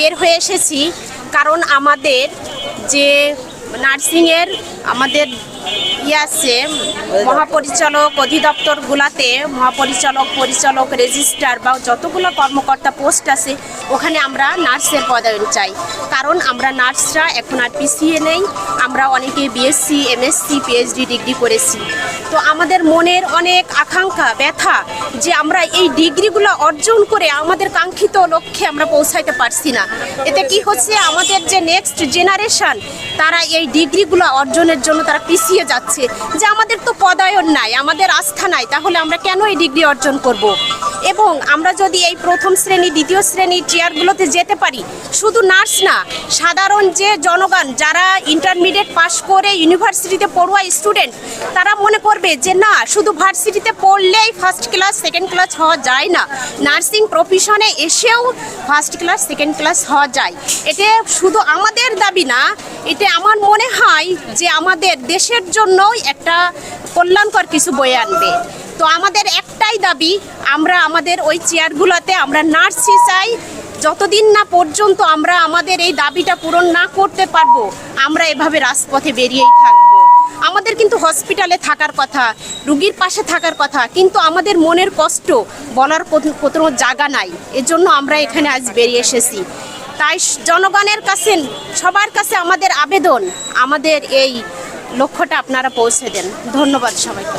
বের হয়ে এসেছি কারণ আমাদের যে নার্সিংয়ের আমাদের আছে মহাপরিচালক অধিদপ্তরগুলোতে মহাপরিচালক পরিচালক রেজিস্ট্রার বা যতগুলো কর্মকর্তা পোস্ট আছে ওখানে আমরা নার্সের পদায়ন চাই। কারণ আমরা নার্সরা এখন আর পিছিয়ে নেই, আমরা অনেকে বিএসসি এমএসসি পিএইচডি ডিগ্রি করেছি। তো আমাদের মনের অনেক আকাঙ্ক্ষা ব্যথা যে আমরা এই ডিগ্রিগুলো অর্জন করে আমাদের কাঙ্ক্ষিত লক্ষ্যে আমরা পৌঁছাইতে পারছি না। এতে কি হচ্ছে, আমাদের যে নেক্সট জেনারেশন তারা এই ডিগ্রিগুলো অর্জনের জন্য তারা পিছিয়ে যাচ্ছে, যে আমাদের তো পদায়ন নাই, আমাদের আস্থা নাই, তাহলে আমরা কেন এই ডিগ্রি অর্জন করব। এবং আমরা যদি এই প্রথম শ্রেণী দ্বিতীয় শ্রেণীর চেয়ারগুলোতে যেতে পারি, শুধু নার্স না, সাধারণ যে জনগণ যারা ইন্টারমিডিয়েট পাশ করে ইউনিভার্সিটিতে পড়ুয়া স্টুডেন্ট, তারা মনে করবে যে না, শুধু ভার্সিটিতে পড়লেই ফার্স্ট ক্লাস সেকেন্ড ক্লাস হওয়া যায় না, নার্সিং প্রফেশনে এসেও ফার্স্ট ক্লাস সেকেন্ড ক্লাস হওয়া যায়। এটা শুধু আমাদের দাবি না, এটা আমার মনে হয় যে আমাদের দেশের জন্যই একটা কল্যাণকর কিছু বয়ে আনবে। তো আমাদের একটাই দাবি, আমরা আমাদের ওই চেয়ারগুলোতে আমরা নার্সই চাই। যতদিন না পর্যন্ত আমরা আমাদের এই দাবিটা পূরণ না করতে পারবো, আমরা এভাবে রাজপথে বেরিয়েই থাকবো। আমাদের কিন্তু হসপিটালে থাকার কথা, রুগীর পাশে থাকার কথা, কিন্তু আমাদের মনের কষ্ট বলার কোনো জায়গা নাই। এজন্য আমরা এখানে আজ বেরিয়ে এসেছি। তাই জনগণের কাছে, সবার কাছে আমাদের আবেদন, আমাদের এই লক্ষ্যটা আপনারা পৌঁছে দেন। ধন্যবাদ সবাইকে।